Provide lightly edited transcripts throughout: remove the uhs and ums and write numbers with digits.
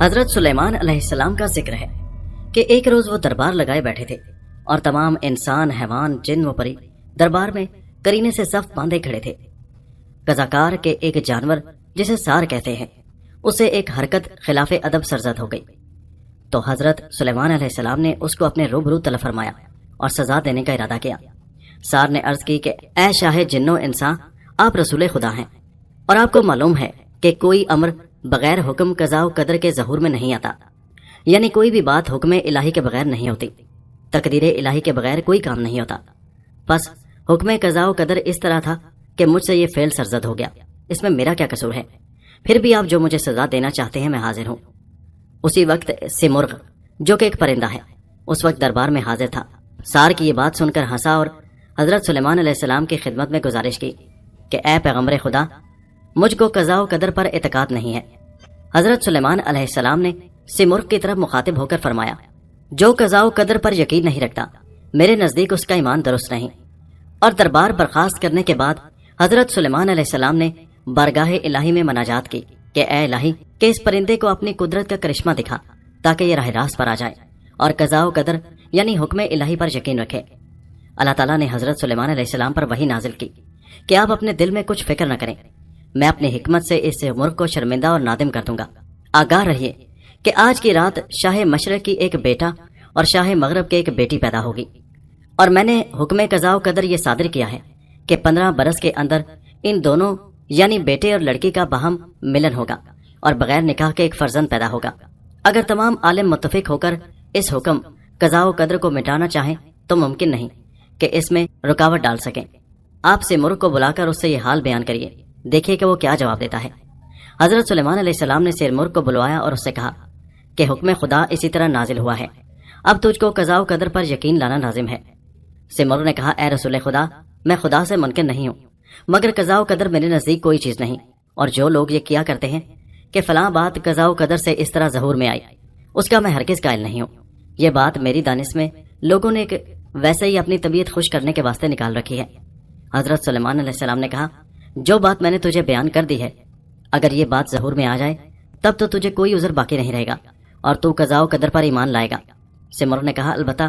حضرت سلیمان علیہ السلام کا ذکر ہے کہ ایک روز وہ دربار لگائے بیٹھے تھے اور تمام انسان، حیوان، جن و پری دربار میں کرینے سے صف باندھے کھڑے تھے۔ قزاقار کے ایک جانور جسے سار کہتے ہیں، اسے ایک حرکت خلاف ادب سرزد ہو گئی تو حضرت سلیمان علیہ السلام نے اس کو اپنے روبرو طلب فرمایا اور سزا دینے کا ارادہ کیا۔ سار نے عرض کی کہ اے شاہ جن و انسان، آپ رسول خدا ہیں اور آپ کو معلوم ہے کہ کوئی امر بغیر حکم قضاء و قدر کے ظہور میں نہیں آتا، یعنی کوئی بھی بات حکم الہی کے بغیر نہیں ہوتی، تقدیر الہی کے بغیر کوئی کام نہیں ہوتا۔ بس حکم قضاء و قدر اس طرح تھا کہ مجھ سے یہ فعل سرزد ہو گیا، اس میں میرا کیا قصور ہے؟ پھر بھی آپ جو مجھے سزا دینا چاہتے ہیں میں حاضر ہوں۔ اسی وقت سمرغ جو کہ ایک پرندہ ہے اس وقت دربار میں حاضر تھا۔ سار کی یہ بات سن کر ہنسا اور حضرت سلیمان علیہ السلام کی خدمت میں گزارش کی کہ اے پیغمبر خدا، مجھ کو قضاء و قدر پر اعتقاد نہیں ہے۔ حضرت سلیمان علیہ السلام نے سمرغ کی طرف مخاطب ہو کر فرمایا، جو قضاء و قدر پر یقین نہیں رکھتا میرے نزدیک اس کا ایمان درست نہیں۔ اور دربار برخاست کرنے کے بعد حضرت سلیمان علیہ السلام نے بارگاہ الہی میں مناجات کی کہ اے الہی، کہ اس پرندے کو اپنی قدرت کا کرشمہ دکھا تاکہ یہ راہ راست پر آ جائے اور قضاء و قدر یعنی حکم الہی پر یقین رکھے۔ اللہ تعالیٰ نے حضرت سلیمان علیہ السلام پر وحی نازل کی کہ آپ اپنے دل میں کچھ فکر نہ کریں، میں اپنی حکمت سے اس مرغ کو شرمندہ اور نادم کر دوں گا۔ آگاہ رہیے کہ آج کی رات شاہ مشرق کی ایک بیٹا اور شاہ مغرب کی ایک بیٹی پیدا ہوگی، اور میں نے حکم قضاء و قدر یہ صادر کیا ہے کہ 15 برس کے اندر ان دونوں یعنی بیٹے اور لڑکی کا باہم ملن ہوگا اور بغیر نکاح کے ایک فرزند پیدا ہوگا۔ اگر تمام عالم متفق ہو کر اس حکم قضاء و قدر کو مٹانا چاہیں تو ممکن نہیں کہ اس میں رکاوٹ ڈال سکیں۔ آپ سے مرغ کو بلا کر اس سے یہ حال بیان کریے، دیکھیے کہ وہ کیا جواب دیتا ہے۔ حضرت سلیمان علیہ السلام نے سیر مرغ کو بلوایا اور اس سے کہا کہ حکم خدا اسی طرح نازل ہوا ہے، اب تجھ کو قضاء و قدر پر یقین لانا لازم ہے۔ سمرغ نے کہا، اے رسول خدا، میں خدا سے منکر نہیں ہوں، مگر قضاء و قدر میرے نزدیک کوئی چیز نہیں، اور جو لوگ یہ کیا کرتے ہیں کہ فلاں بات قضاء و قدر سے اس طرح ظہور میں آئی، اس کا میں ہرگز قائل نہیں ہوں۔ یہ بات میری دانش میں لوگوں نے ایک ویسے ہی اپنی طبیعت خوش کرنے کے واسطے نکال رکھی ہے۔ حضرت سلیمان علیہ السلام نے کہا، جو بات میں نے تجھے بیان کر دی ہے، اگر یہ بات ظہور میں آ جائے تب تو تجھے کوئی عذر باقی نہیں رہے گا اور تو قضاء و قدر پر ایمان لائے گا۔ سمرغ نے کہا، البتہ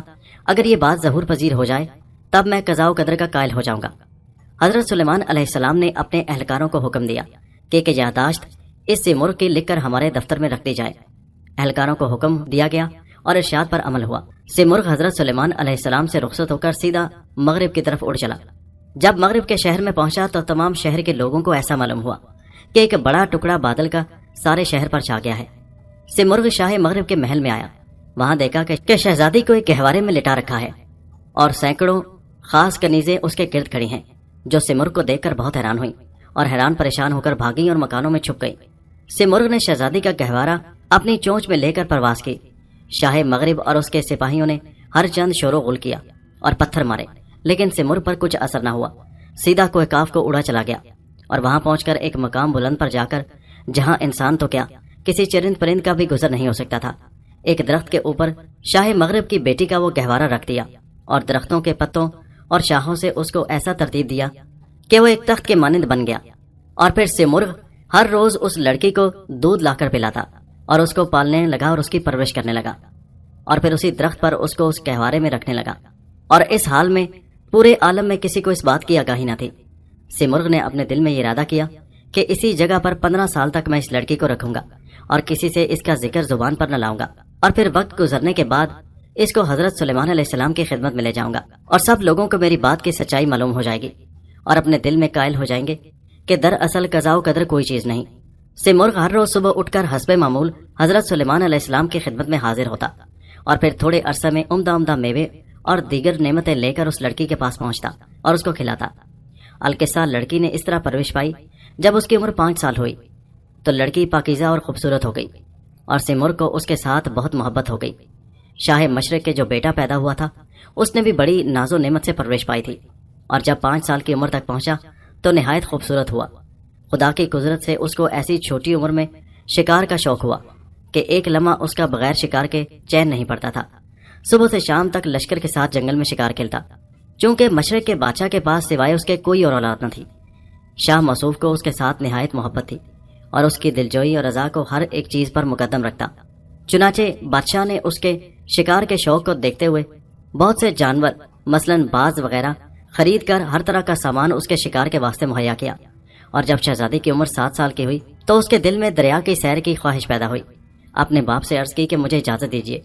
اگر یہ بات ظہور پذیر ہو جائے تب میں قضاء و قدر کا قائل ہو جاؤں گا۔ حضرت سلیمان علیہ السلام نے اپنے اہلکاروں کو حکم دیا کہ ایک یادداشت اس سمرغ کی لکھ کر ہمارے دفتر میں رکھ دی جائے۔ اہلکاروں کو حکم دیا گیا اور ارشاد پر عمل ہوا۔ سمرغ حضرت سلیمان علیہ السلام سے رخصت ہو کر سیدھا مغرب کی طرف اڑ چلا۔ جب مغرب کے شہر میں پہنچا تو تمام شہر کے لوگوں کو ایسا معلوم ہوا کہ ایک بڑا ٹکڑا بادل کا سارے شہر پر چھا گیا ہے۔ سمرغ شاہ مغرب کے محل میں آیا، وہاں دیکھا کہ شہزادی کو ایک گہوارے میں لٹا رکھا ہے اور سینکڑوں خاص کنیزیں اس کے گرد کھڑی ہیں، جو سمرغ کو دیکھ کر بہت حیران ہوئی اور حیران پریشان ہو کر بھاگیں اور مکانوں میں چھپ گئی۔ سمرغ نے شہزادی کا گہوارہ اپنی چونچ میں لے کر پرواز کی۔ شاہ مغرب اور اس کے سپاہیوں نے ہر چند شور و غل کیا اور پتھر مارے، لیکن سمرغ پر کچھ اثر نہ ہوا۔ سیدھا کوہ کاف کو اڑا چلا گیا اور وہاں پہنچ کر ایک مقام بلند پر جا کر، جہاں انسان تو کیا کسی چرند پرند کا بھی گزر نہیں ہو سکتا تھا، ایک درخت کے اوپر شاہ مغرب کی بیٹی کا وہ گہوارہ رکھ دیا اور درختوں کے پتوں اور شاخوں سے اس کو ایسا ترتیب دیا کہ وہ ایک تخت کے مانند بن گیا۔ اور پھر سمرغ ہر روز اس لڑکی کو دودھ لا کر پلاتا اور اس کو پالنے لگا اور اس کی پرورش کرنے لگا، اور پھر اسی درخت پر اس کو اس گہوارے میں رکھنے لگا، اور اس حال میں پورے عالم میں کسی کو اس بات کی آگاہی نہ تھی۔ سمرغ نے اپنے دل میں یہ ارادہ کیا کہ اسی جگہ پر 15 سال تک میں اس لڑکی کو رکھوں گا اور کسی سے اس کا ذکر زبان پر نہ لاؤں گا، اور پھر وقت گزرنے کے بعد اس کو حضرت سلیمان علیہ السلام کی خدمت میں لے جاؤں گا اور سب لوگوں کو میری بات کی سچائی معلوم ہو جائے گی اور اپنے دل میں قائل ہو جائیں گے کہ دراصل قضاء و قدر کوئی چیز نہیں۔ سمرغ ہر روز صبح اٹھ کر حسب معمول حضرت سلیمان علیہ السلام کی خدمت میں حاضر ہوتا اور پھر تھوڑے عرصے میں عمدہ میوے اور دیگر نعمتیں لے کر اس لڑکی کے پاس پہنچتا اور اس کو کھلاتا۔ القصہ لڑکی نے اس طرح پرورش پائی، جب اس کی عمر 5 سال ہوئی تو لڑکی پاکیزہ اور خوبصورت ہو گئی اور سمرغ کو اس کے ساتھ بہت محبت ہو گئی۔ شاہ مشرق کے جو بیٹا پیدا ہوا تھا اس نے بھی بڑی ناز و نعمت سے پرورش پائی تھی، اور جب 5 سال کی عمر تک پہنچا تو نہایت خوبصورت ہوا۔ خدا کی قدرت سے اس کو ایسی چھوٹی عمر میں شکار کا شوق ہوا کہ ایک لمحہ اس کا بغیر شکار کے چین نہیں پڑتا تھا۔ صبح سے شام تک لشکر کے ساتھ جنگل میں شکار کھیلتا، چونکہ مشرق کے بادشاہ کے پاس سوائے اس کے کوئی اور اولاد نہ تھی۔ شاہ موصوف کو اس کے ساتھ نہایت محبت تھی اور اس کی دلجوئی اور رضا کو ہر ایک چیز پر مقدم رکھتا۔ چنانچہ بادشاہ نے اس کے شکار کے شوق کو دیکھتے ہوئے بہت سے جانور مثلاً باز وغیرہ خرید کر ہر طرح کا سامان اس کے شکار کے واسطے مہیا کیا، اور جب شہزادی کی عمر 7 سال کی ہوئی تو اس کے دل میں دریا کی سیر کی خواہش پیدا ہوئی۔ اپنے باپ سے عرض کی کہ مجھے اجازت دیجیے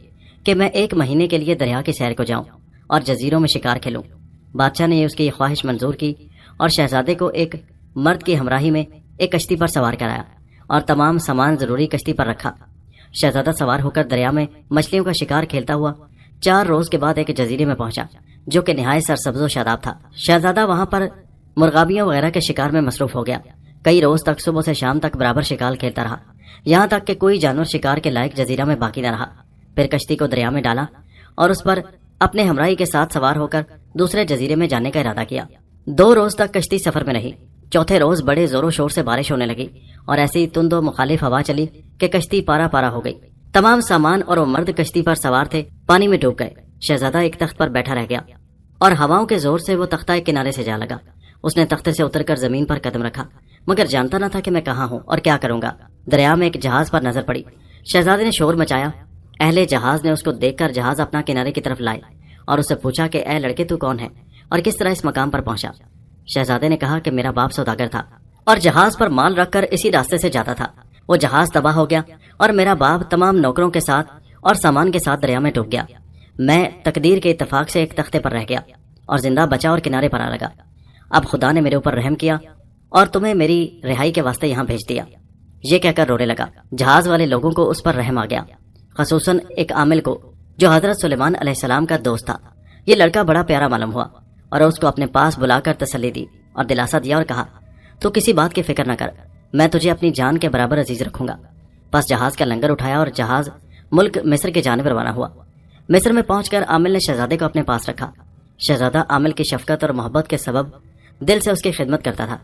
کہ میں 1 مہینے کے لیے دریا کی سیر کو جاؤں اور جزیروں میں شکار کھیلوں۔ بادشاہ نے اس کی یہ خواہش منظور کی اور شہزادے کو ایک مرد کی ہمراہی میں ایک کشتی پر سوار کرایا اور تمام سامان ضروری کشتی پر رکھا۔ شہزادہ سوار ہو کر دریا میں مچھلیوں کا شکار کھیلتا ہوا 4 روز کے بعد ایک جزیرے میں پہنچا جو کہ نہایت سرسبز و شاداب تھا۔ شہزادہ وہاں پر مرغابیوں وغیرہ کے شکار میں مصروف ہو گیا۔ کئی روز تک صبح سے شام تک برابر شکار کھیلتا رہا، یہاں تک کہ کوئی جانور شکار کے لائق جزیرہ میں باقی نہ رہا۔ پھر کشتی کو دریا میں ڈالا اور اس پر اپنے ہمراہی کے ساتھ سوار ہو کر دوسرے جزیرے میں جانے کا ارادہ کیا۔ 2 روز تک کشتی سفر میں رہی۔ چوتھے روز بڑے زور و شور سے بارش ہونے لگی اور ایسی تند و مخالف ہوا چلی کہ کشتی پارا پارا ہو گئی۔ تمام سامان اور وہ مرد کشتی پر سوار تھے پانی میں ڈوب گئے۔ شہزادہ ایک تخت پر بیٹھا رہ گیا اور ہواؤں کے زور سے وہ تختہ ایک کنارے سے جا لگا۔ اس نے تختے سے اتر کر زمین پر قدم رکھا، مگر جانتا نہ تھا کہ میں کہاں ہوں اور کیا کروں گا۔ دریا میں ایک جہاز پر نظر پڑی۔ شہزادے نے شور مچایا۔ اہل جہاز نے اس کو دیکھ کر جہاز اپنا کنارے کی طرف لائے اور اس سے پوچھا کہ اے لڑکے تو کون ہے اور کس طرح اس مقام پر پہنچا؟ شہزادے نے کہا کہ میرا باپ سوداگر تھا اور جہاز پر مال رکھ کر اسی راستے سے جاتا تھا۔ وہ جہاز تباہ ہو گیا اور میرا باپ تمام نوکروں کے ساتھ اور سامان کے ساتھ دریا میں ڈوب گیا۔ میں تقدیر کے اتفاق سے ایک تختے پر رہ گیا اور زندہ بچا اور کنارے پر آ لگا۔ اب خدا نے میرے اوپر رحم کیا اور تمہیں میری رہائی کے واسطے یہاں بھیج دیا۔ یہ کہہ کر رونے لگا۔ جہاز والے لوگوں کو اس پر رحم آ گیا، خصوصاً ایک عامل کو جو حضرت سلیمان علیہ السلام کا دوست تھا۔ یہ لڑکا بڑا پیارا معلوم ہوا اور اس کو اپنے پاس بلا کر تسلی دی اور دلاسا دیا اور کہا تو کسی بات کی فکر نہ کر، میں تجھے اپنی جان کے برابر عزیز رکھوں گا۔ پس جہاز کا لنگر اٹھایا اور جہاز ملک مصر کی جانب روانہ ہوا۔ مصر میں پہنچ کر عامل نے شہزادے کو اپنے پاس رکھا۔ شہزادہ عامل کی شفقت اور محبت کے سبب دل سے اس کی خدمت کرتا تھا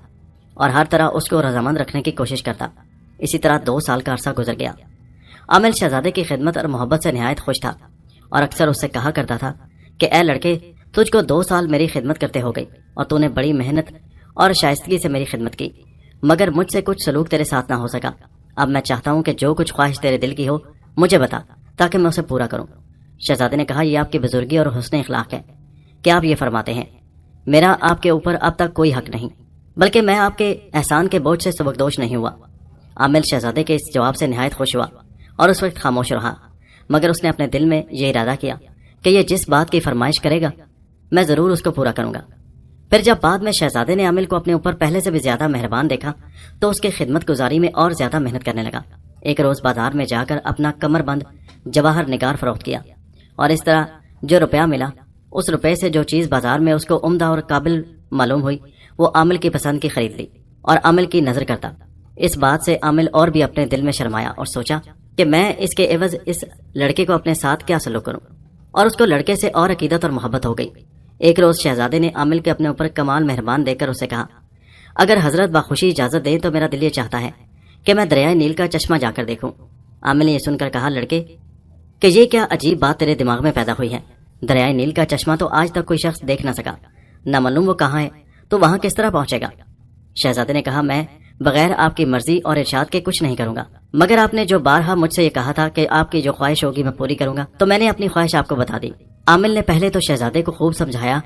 اور ہر طرح اس کو رضامند رکھنے کی کوشش کرتا۔ اسی طرح 2 سال کا عرصہ گزر گیا۔ عامل شہزادے کی خدمت اور محبت سے نہایت خوش تھا اور اکثر اس سے کہا کرتا تھا کہ اے لڑکے، تجھ کو 2 سال میری خدمت کرتے ہو گئی اور تو نے بڑی محنت اور شائستگی سے میری خدمت کی، مگر مجھ سے کچھ سلوک تیرے ساتھ نہ ہو سکا۔ اب میں چاہتا ہوں کہ جو کچھ خواہش تیرے دل کی ہو مجھے بتا تاکہ میں اسے پورا کروں۔ شہزادے نے کہا یہ آپ کی بزرگی اور حسن اخلاق ہے کہ آپ یہ فرماتے ہیں۔ میرا آپ کے اوپر اب تک کوئی حق نہیں، بلکہ میں آپ کے احسان کے بوجھ سے سبکدوش نہیں ہوا۔ عامل شہزادے کے اس جواب سے نہایت خوش ہوا اور اس وقت خاموش رہا، مگر اس نے اپنے دل میں یہ ارادہ کیا کہ یہ جس بات کی فرمائش کرے گا میں ضرور اس کو پورا کروں گا۔ پھر جب بعد میں شہزادے نے عامل کو اپنے اوپر پہلے سے بھی زیادہ مہربان دیکھا تو اس کی خدمت گزاری میں اور زیادہ محنت کرنے لگا۔ ایک روز بازار میں جا کر اپنا کمر بند جواہر نگار فروخت کیا اور اس طرح جو روپیہ ملا اس روپے سے جو چیز بازار میں اس کو عمدہ اور قابل معلوم ہوئی وہ عامل کی پسند کی خرید لی اور عامل کی نظر کرتا۔ اس بات سے عامل اور بھی اپنے دل میں شرمایا اور سوچا کہ میں اس کے عوض اس لڑکے کو اپنے ساتھ کیا سلوک کروں، اور اس کو لڑکے سے اور عقیدت اور محبت ہو گئی۔ ایک روز شہزادے نے عامل کے اپنے اوپر کمال مہربان دیکھ کر اسے کہا اگر حضرت بخوشی اجازت دیں تو میرا دل یہ چاہتا ہے کہ میں دریائے نیل کا چشمہ جا کر دیکھوں۔ عامل نے یہ سن کر کہا لڑکے کہ یہ کیا عجیب بات تیرے دماغ میں پیدا ہوئی ہے؟ دریائے نیل کا چشمہ تو آج تک کوئی شخص دیکھ نہ سکا، نہ معلوم وہ کہاں ہے، تو وہاں کس طرح پہنچے گا؟ شہزادے نے کہا میں بغیر آپ کی مرضی اور ارشاد کے کچھ نہیں کروں گا، مگر آپ نے جو بارہا مجھ سے یہ کہا تھا کہ آپ کی جو خواہش ہوگی میں پوری کروں گا، تو میں نے اپنی خواہش آپ کو بتا دی۔ عامل نے پہلے تو شہزادے کو خوب سمجھایا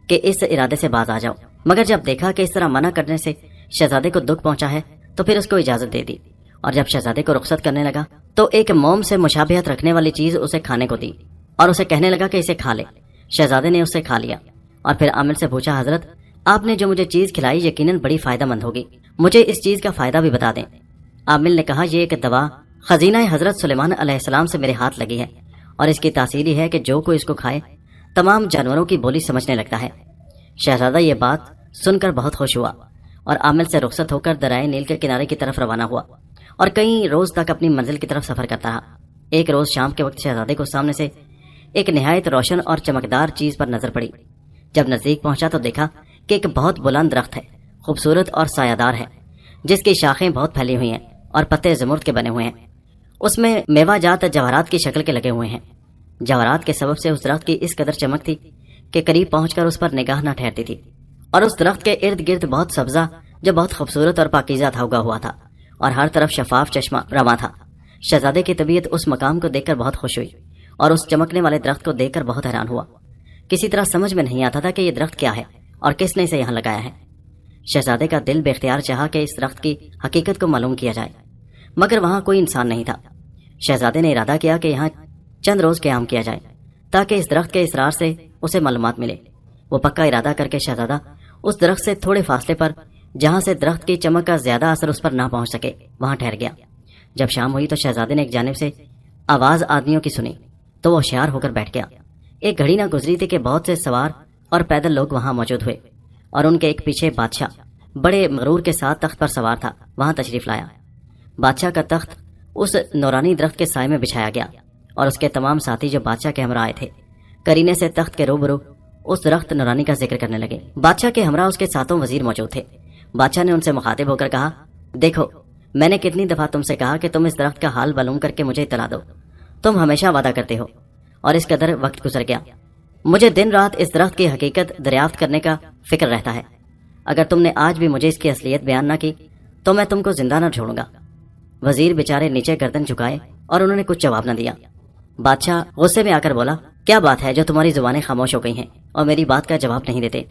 کہ اس ارادے سے باز آ جاؤ، مگر جب دیکھا کہ اس طرح منع کرنے سے شہزادے کو دکھ پہنچا ہے تو پھر اس کو اجازت دے دی، اور جب شہزادے کو رخصت کرنے لگا تو ایک موم سے مشابہت رکھنے والی چیز اسے کھانے کو دی اور اسے کہنے لگا کہ اسے کھا لے۔ شہزادے نے اسے کھا لیا اور پھر عامل سے پوچھا حضرت آپ نے جو مجھے چیز کھلائی یقیناً بڑی فائدہ مند ہوگی، مجھے اس چیز کا فائدہ بھی بتا دیں۔ عامل نے کہا یہ ایک دوا خزینہ حضرت سلیمان علیہ السلام سے میرے ہاتھ لگی ہے اور اس کی تاثیر یہ ہے کہ جو کوئی اس کو کھائے تمام جانوروں کی بولی سمجھنے لگتا ہے۔ شہزادہ یہ بات سن کر بہت خوش ہوا اور عامل سے رخصت ہو کر دریائے نیل کے کنارے کی طرف روانہ ہوا اور کئی روز تک اپنی منزل کی طرف سفر کرتا رہا۔ ایک روز شام کے وقت شہزادے کو سامنے سے ایک نہایت روشن اور چمکدار چیز پر نظر پڑی۔ جب نزدیک پہنچا تو دیکھا کہ ایک بہت بلند درخت ہے، خوبصورت اور سایہ دار ہے، جس کی شاخیں بہت پھیلی ہوئی ہیں اور پتے زمرد کے بنے ہوئے ہیں۔ اس میں میوہ جات جواہرات کی شکل کے لگے ہوئے ہیں۔ جواہرات کے سبب سے اس درخت کی اس قدر چمک تھی کہ قریب پہنچ کر اس پر نگاہ نہ ٹھہرتی تھی، اور اس درخت کے ارد گرد بہت سبزہ جو بہت خوبصورت اور پاکیزہ تھا اگا ہوا تھا۔ اور ہر طرف شفاف چشمہ رواں تھا۔ شہزادے کی طبیعت اس مقام کو دیکھ کر بہت خوش ہوئی اور اس چمکنے والے درخت کو دیکھ کر بہت حیران ہوا۔ کسی طرح سمجھ میں نہیں آتا تھا کہ یہ درخت کیا ہے اور کس نے اسے یہاں لگایا ہے۔ شہزادے کا دل بے اختیار چاہا کہ اس درخت کی حقیقت کو معلوم کیا جائے، مگر وہاں کوئی انسان نہیں تھا۔ شہزادے نے ارادہ کیا کہ یہاں چند روز قیام کیا جائے تاکہ اس درخت کے اسرار سے اسے معلومات ملے۔ وہ پکا ارادہ کر کے شہزادہ اس درخت سے تھوڑے فاصلے پر، جہاں سے درخت کی چمک کا زیادہ اثر اس پر نہ پہنچ سکے، وہاں ٹھہر گیا۔ جب شام ہوئی تو شہزادے نے ایک جانب سے آواز آدمیوں کی سنی تو وہ ہوشیار ہو کر بیٹھ گیا۔ ایک گھڑی نہ گزری تھی کہ بہت سے سوار اور پیدل لوگ وہاں موجود ہوئے اور ان کے ایک پیچھے بادشاہ بڑے مغرور کے ساتھ تخت پر سوار تھا، وہاں تشریف لایا۔ بادشاہ کا تخت اس نورانی درخت کے سائے میں بچھایا گیا اور اس کے تمام ساتھی جو بادشاہ کے ہمراہ آئے تھے کرینے سے تخت کے روبرو اس درخت نورانی کا ذکر کرنے لگے۔ بادشاہ کے ہمراہ اس کے ساتوں وزیر موجود تھے۔ بادشاہ نے ان سے مخاطب ہو کر کہا، دیکھو میں نے کتنی دفعہ تم سے کہا کہ تم اس درخت کا حال معلوم کر کے مجھے اطلاع دو، تم ہمیشہ وعدہ کرتے ہو اور اس قدر وقت گزر گیا۔ مجھے دن رات اس درخت کی حقیقت دریافت کرنے کا فکر رہتا ہے۔ اگر تم نے آج بھی مجھے اس کی اصلیت بیان نہ کی تو میں تم کو زندہ نہ چھوڑوں گا۔ وزیر بیچارے نیچے گردن جھکائے اور انہوں نے کچھ جواب نہ دیا۔ بادشاہ غصے میں آ کر بولا، کیا بات ہے جو تمہاری زبانیں خاموش ہو گئی ہیں اور میری بات کا جواب نہیں دیتے؟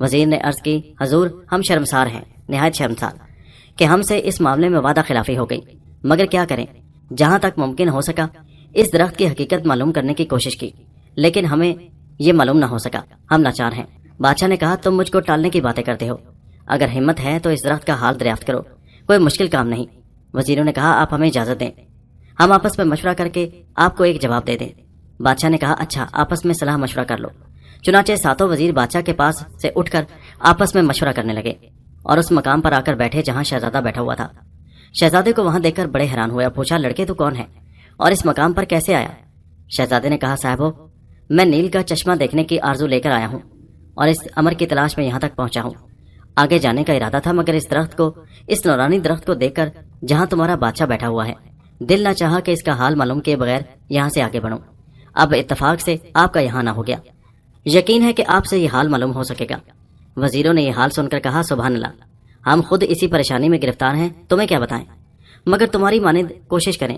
وزیر نے عرض کی، حضور ہم شرمسار ہیں، نہایت شرمسار کہ ہم سے اس معاملے میں وعدہ خلافی ہو گئی، مگر کیا کریں، جہاں تک ممکن ہو سکا اس درخت کی حقیقت معلوم کرنے کی کوشش کی، لیکن ہمیں یہ معلوم نہ ہو سکا، ہم لاچار ہیں۔ بادشاہ نے کہا، تم مجھ کو ٹالنے کی باتیں کرتے ہو، اگر ہمت ہے تو اس درخت کا حال دریافت کرو، کوئی مشکل کام نہیں۔ وزیروں نے کہا، آپ ہمیں اجازت دیں، ہم آپس میں مشورہ کر کے آپ کو ایک جواب دے دیں۔ بادشاہ نے کہا، اچھا آپس میں صلاح مشورہ کر لو۔ چنانچہ ساتوں وزیر بادشاہ کے پاس سے اٹھ کر آپس میں مشورہ کرنے لگے اور اس مقام پر آ کر بیٹھے جہاں شہزادہ بیٹھا ہوا تھا۔ شہزادے کو وہاں دیکھ کر بڑے حیران ہوئے اور پوچھا، لڑکے تو کون ہے اور اس مقام پر کیسے آیا؟ شہزادے نے کہا، صاحبو میں نیل کا چشمہ دیکھنے کی آرزو لے کر آیا ہوں اور اس امر کی تلاش میں یہاں تک پہنچا ہوں۔ آگے جانے کا ارادہ تھا، مگر اس درخت کو، اس نورانی درخت کو دیکھ کر جہاں تمہارا بادشاہ بیٹھا ہوا ہے، دل نہ چاہا کہ اس کا حال معلوم کیے بغیر یہاں سے آگے بڑھوں۔ اب اتفاق سے آپ کا یہاں نہ ہو گیا، یقین ہے کہ آپ سے یہ حال معلوم ہو سکے گا۔ وزیروں نے یہ حال سن کر کہا، سبحان اللہ، ہم خود اسی پریشانی میں گرفتار ہیں، تمہیں کیا بتائیں، مگر تمہاری مانند کوشش کریں،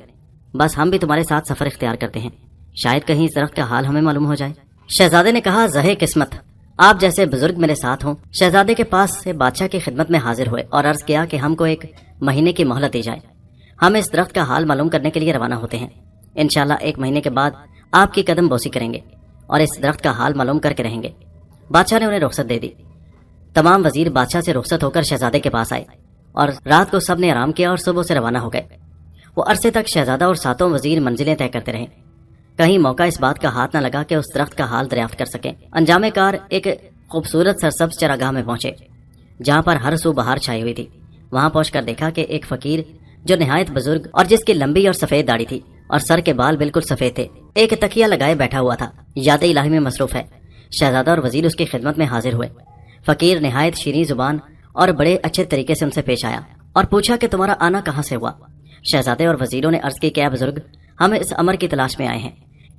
بس ہم بھی تمہارے ساتھ سفر اختیار کرتے ہیں، شاید کہیں اس درخت کا حال ہمیں معلوم ہو جائے۔ شہزادے نے کہا، زہے قسمت، آپ جیسے بزرگ میرے ساتھ ہوں۔ شہزادے کے پاس سے بادشاہ کی خدمت میں حاضر ہوئے اور عرض کیا کہ ہم کو 1 مہینے کی مہلت دی جائے، ہم اس درخت کا حال معلوم کرنے کے لیے روانہ ہوتے ہیں۔ انشاءاللہ 1 مہینے کے بعد آپ کی قدم بوسی کریں گے اور اس درخت کا حال معلوم کر کے رہیں گے۔ بادشاہ نے انہیں رخصت دے دی۔ تمام وزیر بادشاہ سے رخصت ہو کر شہزادے کے پاس آئے اور رات کو سب نے آرام کیا اور صبح سے روانہ ہو گئے۔ وہ عرصے تک شہزادہ اور ساتوں وزیر منزلیں طے کرتے رہے، کہیں موقع اس بات کا ہاتھ نہ لگا کہ اس درخت کا حال دریافت کر سکیں۔ انجام کار ایک خوبصورت سرسبز چراگاہ میں پہنچے جہاں پر ہر سو بہار چھائی ہوئی تھی۔ وہاں پہنچ کر دیکھا کہ ایک فقیر جو نہایت بزرگ اور جس کی لمبی اور سفید داڑھی تھی اور سر کے بال بالکل سفید تھے، ایک تکیہ لگائے بیٹھا ہوا تھا، یاد الہی میں مصروف ہے۔ شہزادہ اور وزیر اس کی خدمت میں حاضر ہوئے۔ فقیر نہایت شیریں زبان اور بڑے اچھے طریقے سے ان سے پیش آیا اور پوچھا کہ تمہارا آنا کہاں سے ہوا؟ شہزادے اور وزیروں نے عرض کی کہ اے بزرگ، ہم اس امر کی تلاش میں آئے ہیں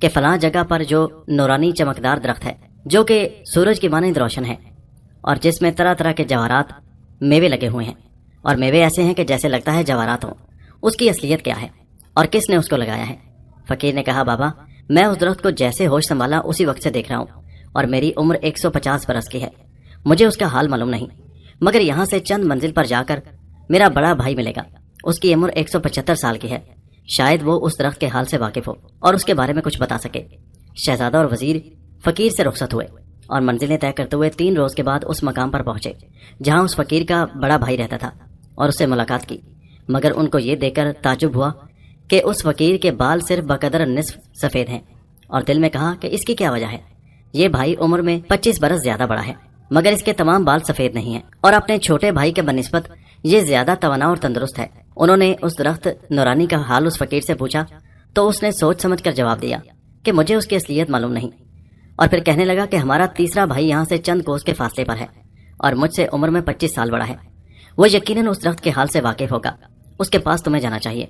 کہ فلاں جگہ پر جو نورانی چمکدار درخت ہے جو کہ سورج کی مانند روشن ہے اور جس میں طرح طرح کے جواہرات میوے لگے ہوئے ہیں اور میوے ایسے ہیں کہ جیسے لگتا ہے جواہرات ہوں، اس کی اصلیت کیا ہے اور کس نے اس کو لگایا ہے؟ فقیر نے کہا، بابا میں اس درخت کو جیسے ہوش سنبھالا اسی وقت سے دیکھ رہا ہوں اور میری عمر 150 برس کی ہے، مجھے اس کا حال معلوم نہیں، مگر یہاں سے چند منزل پر جا کر میرا بڑا بھائی ملے گا، اس کی عمر 175 سال کی ہے، شاید وہ اس درخت کے حال سے واقف ہو اور اس کے بارے میں کچھ بتا سکے۔ شہزادہ اور وزیر فقیر سے رخصت ہوئے اور منزلیں طے کرتے ہوئے 3 روز کے بعد اس مقام پر پہنچے جہاں اس فقیر کا بڑا بھائی رہتا تھا اور اس سے ملاقات کی، مگر ان کو یہ دیکھ کر تعجب ہوا کہ اس فقیر کے بال صرف بقدر نصف سفید ہیں اور دل میں کہا کہ اس کی کیا وجہ ہے؟ یہ بھائی عمر میں 25 برس زیادہ بڑا ہے مگر اس کے تمام بال سفید نہیں ہیں اور اپنے چھوٹے بھائی کے بنسبت یہ زیادہ توانا اور تندرست ہے۔ انہوں نے اس درخت نورانی کا حال اس فقیر سے پوچھا تو اس نے سوچ سمجھ کر جواب دیا کہ مجھے اس کی اصلیت معلوم نہیں، اور پھر کہنے لگا کہ ہمارا تیسرا بھائی یہاں سے چند کوس کے فاصلے پر ہے اور مجھ سے عمر میں 25 سال بڑا ہے، وہ یقیناً اس درخت کے حال سے واقف ہوگا، اس کے پاس تمہیں جانا چاہیے۔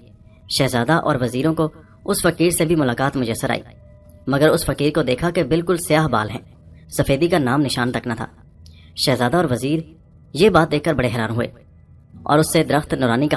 شہزادہ اور وزیروں کو اس فقیر سے بھی ملاقات میسر آئی، مگر اس فقیر کو دیکھا کہ بالکل سیاہ بال ہیں، سفیدی کا نام نشان تک نہ تھا۔ شہزادہ اور وزیر یہ بات دیکھ کر بڑے حیران ہوئے اور اس سے درخت نورانی کا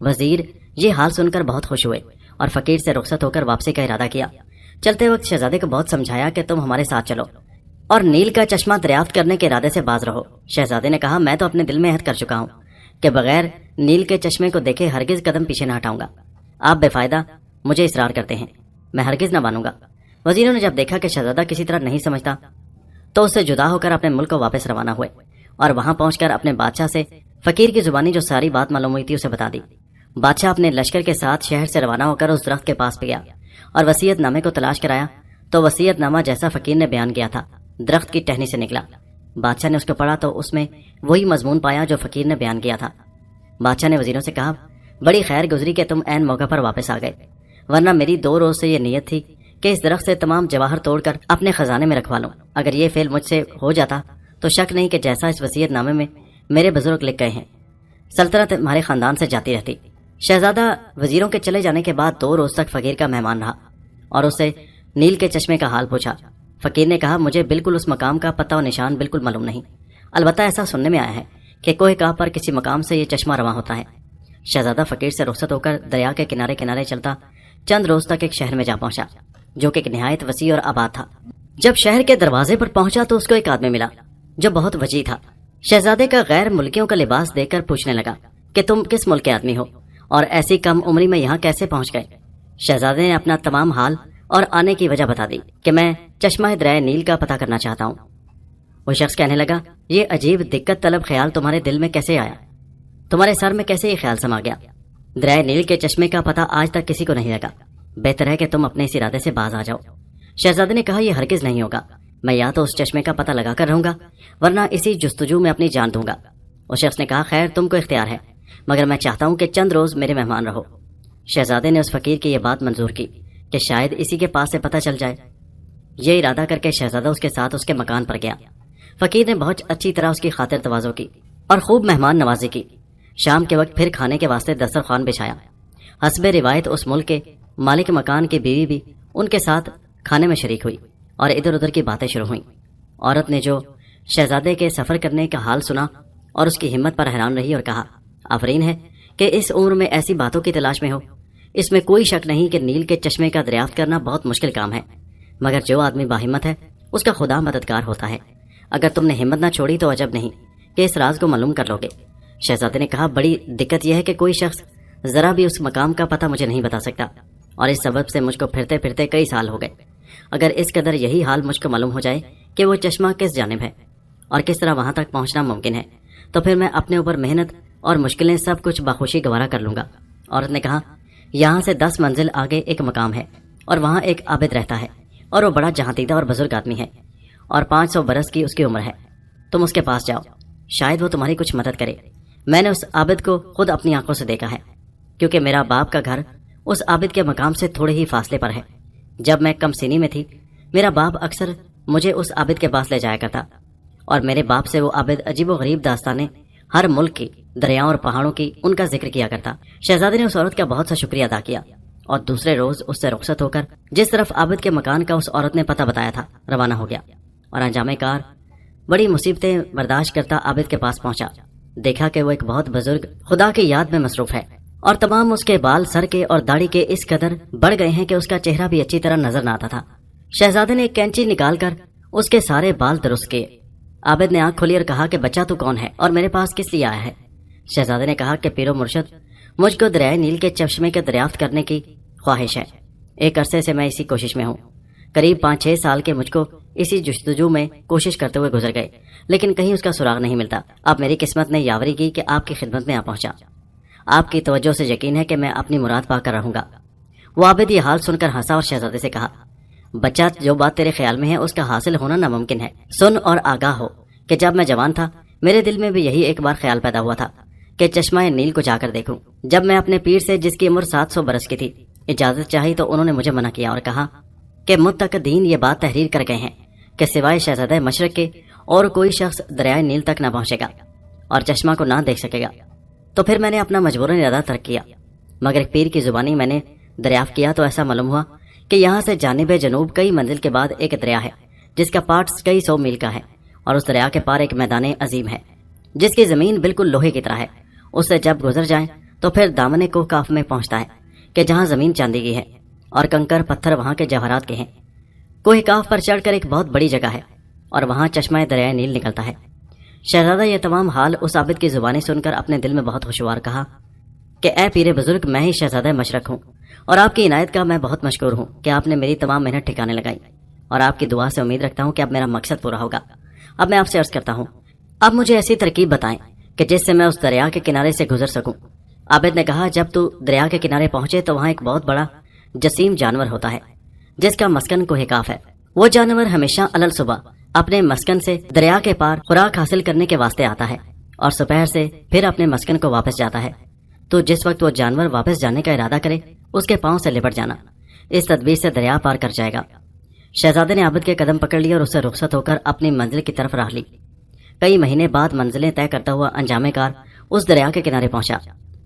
وزیر یہ حال سن کر بہت خوش ہوئے اور فقیر سے رخصت ہو کر واپسی کا ارادہ کیا۔ چلتے وقت شہزادے کو بہت سمجھایا کہ تم ہمارے ساتھ چلو اور نیل کا چشمہ دریافت کرنے کے ارادے سے باز رہو۔ شہزادے نے کہا، میں تو اپنے دل میں عہد کر چکا ہوں کہ بغیر نیل کے چشمے کو دیکھے ہرگز قدم پیچھے نہ ہٹاؤں گا۔ آپ بے فائدہ مجھے اصرار کرتے ہیں، میں ہرگز نہ مانوں گا۔ وزیروں نے جب دیکھا کہ شہزادہ کسی طرح نہیں سمجھتا تو اس سے جدا ہو کر اپنے ملک کو واپس روانہ ہوئے اور وہاں پہنچ کر اپنے بادشاہ سے فقیر کی زبانی جو ساری بات معلوم ہوئی تھی اسے بتا دی۔ بادشاہ اپنے لشکر کے ساتھ شہر سے روانہ ہو کر اس درخت کے پاس گیا اور وصیت نامے کو تلاش کرایا تو وصیت نامہ جیسا فقیر نے بیان کیا تھا درخت کی ٹہنی سے نکلا۔ بادشاہ نے اس کو پڑھا تو اس میں وہی مضمون پایا جو فقیر نے بیان کیا تھا۔ بادشاہ نے وزیروں سے کہا، بڑی خیر گزری کہ تم عین موقع پر واپس آ گئے، ورنہ میری 2 روز سے یہ نیت تھی کہ اس درخت سے تمام جواہر توڑ کر اپنے خزانے میں رکھوا لوں۔ اگر یہ فعل مجھ سے ہو جاتا تو شک نہیں کہ جیسا اس وصیت نامے میں میرے بزرگ لکھ گئے ہیں سلطنت ہمارے خاندان سے جاتی رہتی۔ شہزادہ وزیروں کے چلے جانے کے بعد 2 روز تک فقیر کا مہمان رہا اور اسے نیل کے چشمے کا حال پوچھا۔ فقیر نے کہا، مجھے بالکل اس مقام کا پتہ و نشان بالکل معلوم نہیں، البتہ ایسا سننے میں آیا ہے کہ کوہ کاف پر کسی مقام سے یہ چشمہ رواں ہوتا ہے۔ شہزادہ فقیر سے رخصت ہو کر دریا کے کنارے کنارے چلتا چند روز تک ایک شہر میں جا پہنچا جو کہ ایک نہایت وسیع اور آباد تھا۔ جب شہر کے دروازے پر پہنچا تو اس کو ایک آدمی ملا جو بہت وجیح تھا۔ شہزادے کا غیر ملکیوں کا لباس دیکھ کر پوچھنے لگا کہ تم کس ملک کے آدمی ہو اور ایسی کم عمری میں یہاں کیسے پہنچ گئے؟ شہزادے نے اپنا تمام حال اور آنے کی وجہ بتا دی کہ میں چشمہ دریائے نیل کا پتہ کرنا چاہتا ہوں۔ وہ شخص کہنے لگا، یہ عجیب دقت طلب خیال تمہارے دل میں کیسے آیا؟ تمہارے سر میں کیسے یہ خیال سما گیا؟ دریائے نیل کے چشمے کا پتہ آج تک کسی کو نہیں لگا، بہتر ہے کہ تم اپنے اس ارادے سے باز آ جاؤ۔ شہزادے نے کہا، یہ ہرگز نہیں ہوگا، میں یا تو اس چشمے کا پتہ لگا کر رہوں گا ورنہ اسی جستجو میں اپنی جان دوں گا۔ اس شخص نے کہا، خیر تم کو اختیار ہے، مگر میں چاہتا ہوں کہ چند روز میرے مہمان رہو۔ شہزادے نے اس فقیر کی یہ بات منظور کی کہ شاید اسی کے پاس سے پتہ چل جائے۔ یہ ارادہ کر کے شہزادہ اس کے ساتھ اس کے مکان پر گیا۔ فقیر نے بہت اچھی طرح اس کی خاطر تواضع کی اور خوب مہمان نوازی کی۔ شام کے وقت پھر کھانے کے واسطے دسترخوان بچھایا۔ حسب روایت اس ملک کے مالک مکان کی بیوی بھی ان کے ساتھ کھانے میں شریک ہوئی اور ادھر ادھر کی باتیں شروع ہوئیں۔ عورت نے جو شہزادے کے سفر کرنے کا حال سنا اور اس کی ہمت پر حیران رہی اور کہا، آفرین ہے کہ اس عمر میں ایسی باتوں کی تلاش میں ہو۔ اس میں کوئی شک نہیں کہ نیل کے چشمے کا دریافت کرنا بہت مشکل کام ہے، مگر جو آدمی باہمت ہے اس کا خدا مددگار ہوتا ہے۔ اگر تم نے ہمت نہ چھوڑی تو عجب نہیں کہ اس راز کو معلوم کر لو گے۔ شہزادے نے کہا، بڑی دقت یہ ہے کہ کوئی شخص ذرا بھی اس مقام کا پتہ مجھے نہیں بتا سکتا اور اس سبب سے مجھ کو پھرتے پھرتے کئی سال ہو گئے۔ اگر اس قدر یہی حال مجھ کو معلوم ہو جائے کہ وہ چشمہ کس جانب ہے اور کس طرح وہاں تک پہنچنا ممکن ہے تو پھر میں اپنے اوپر محنت اور مشکلیں سب کچھ بخوشی گوارا کر لوں گا۔ عورت نے کہا، یہاں سے 10 منزل آگے ایک مقام ہے اور وہاں ایک عابد رہتا ہے اور وہ بڑا جہاں دیدہ اور بزرگ آدمی ہے اور 500 برس کی اس کی عمر ہے۔ تم اس کے پاس جاؤ، شاید وہ تمہاری کچھ مدد کرے۔ میں نے اس عابد کو خود اپنی آنکھوں سے دیکھا ہے کیونکہ میرا باپ کا گھر اس عابد کے مقام سے تھوڑے ہی فاصلے پر ہے۔ جب میں کم سنی میں تھی میرا باپ اکثر مجھے اس عابد کے پاس لے جایا کرتا اور میرے باپ سے وہ عابد عجیب و غریب داستانیں ہر ملک کی دریاؤں اور پہاڑوں کی ان کا ذکر کیا کرتا۔ شہزادے نے اس عورت کا بہت سا شکریہ ادا کیا اور دوسرے روز اس سے رخصت ہو کر جس طرف عابد کے مکان کا اس عورت نے پتہ بتایا تھا روانہ ہو گیا اور انجام کار بڑی مصیبتیں برداشت کرتا عابد کے پاس پہنچا۔ دیکھا کہ وہ ایک بہت بزرگ خدا کی یاد میں مصروف ہے اور تمام اس کے بال سر کے اور داڑھی کے اس قدر بڑھ گئے ہیں کہ اس کا چہرہ بھی اچھی طرح نظر نہ آتا تھا۔ شہزادے نے ایک کینچی نکال کر اس کے سارے بال درست کیے۔ عابد نے آنکھ کھولی اور کہا کہ بچہ تو کون ہے اور میرے پاس کس لیے آیا ہے؟ شہزادے نے کہا کہ پیرو مرشد، مجھ کو دریائے نیل کے چشمے کے دریافت کرنے کی خواہش ہے۔ ایک عرصے سے میں اسی کوشش میں ہوں، قریب 5-6 سال کے مجھ کو اسی جستجو میں کوشش کرتے ہوئے گزر گئے، لیکن کہیں اس کا سراغ نہیں ملتا۔ اب میری قسمت نے یاوری کی کہ آپ کی خدمت میں آ پہنچا۔ آپ کی توجہ سے یقین ہے کہ میں اپنی مراد پا کر رہوں گا۔ وہ عابد یہ حال سن کر ہنسا اور شہزادے سے کہا، بچہ جو بات تیرے خیال میں ہے اس کا حاصل ہونا ناممکن ہے۔ سن اور آگاہ ہو کہ جب میں جوان تھا میرے دل میں بھی یہی ایک بار خیال پیدا ہوا تھا کہ چشمہ نیل کو جا کر دیکھوں۔ جب میں اپنے پیر سے جس کی عمر 700 برس کی تھی اجازت چاہی تو انہوں نے مجھے منع کیا اور کہا کہ متقدین یہ بات تحریر کر گئے ہیں کہ سوائے شہزادہ مشرق کے اور کوئی شخص دریائے نیل تک نہ پہنچے گا اور چشمہ کو نہ دیکھ سکے گا۔ تو پھر میں نے اپنا مجبوراً ارادہ ترک کیا، مگر ایک پیر کی زبانی میں نے دریافت کیا تو ایسا معلوم ہوا کہ یہاں سے جانب جنوب کئی منزل کے بعد ایک دریا ہے جس کا پاٹ کئی 100 میل کا ہے اور اس دریا کے پار ایک میدان عظیم ہے جس کی زمین بالکل لوہے کی طرح ہے۔ اس سے جب گزر جائیں تو پھر دامن کوہ کاف میں پہنچتا ہے کہ جہاں زمین چاندی کی ہے اور کنکر پتھر وہاں کے جواہرات کے ہیں۔ کوہ کاف پر چڑھ کر ایک بہت بڑی جگہ ہے اور وہاں چشمہ دریائے نیل نکلتا ہے۔ شہزادہ یہ تمام حال اس عابد کی زبانی سن کر اپنے دل میں بہت خوشگوار کہا کہ اے پیر بزرگ، میں ہی شہزادہ مشرق ہوں اور آپ کی عنایت کا میں بہت مشکور ہوں کہ آپ نے میری تمام محنت ٹھکانے لگائی، اور آپ کی دعا سے امید رکھتا ہوں کہ اب میرا مقصد پورا ہوگا۔ اب میں آپ سے عرض کرتا ہوں، اب مجھے ایسی ترکیب بتائیں کہ جس سے میں اس دریا کے کنارے سے گزر سکوں۔ عابد نے کہا، جب تو دریا کے کنارے پہنچے تو وہاں ایک بہت بڑا جسیم جانور ہوتا ہے جس کا مسکن کوہ کاف ہے۔ وہ جانور ہمیشہ علل صبح اپنے مسکن سے دریا کے پار خوراک حاصل کرنے کے واسطے آتا ہے اور دوپہر سے پھر اپنے مسکن کو واپس جاتا ہے۔ تو جس وقت وہ جانور واپس جانے کا ارادہ کرے اس کے پاؤں سے لپٹ جانا، اس تدبیر سے دریا پار کر جائے گا۔ شہزادے نے عابد کے قدم پکڑ لیے اور اس سے رخصت ہو کر اپنی منزل کی طرف راہ لی۔ کئی مہینے بعد منزلیں طے کرتا ہوا انجام کار اس دریا کے کنارے پہنچا۔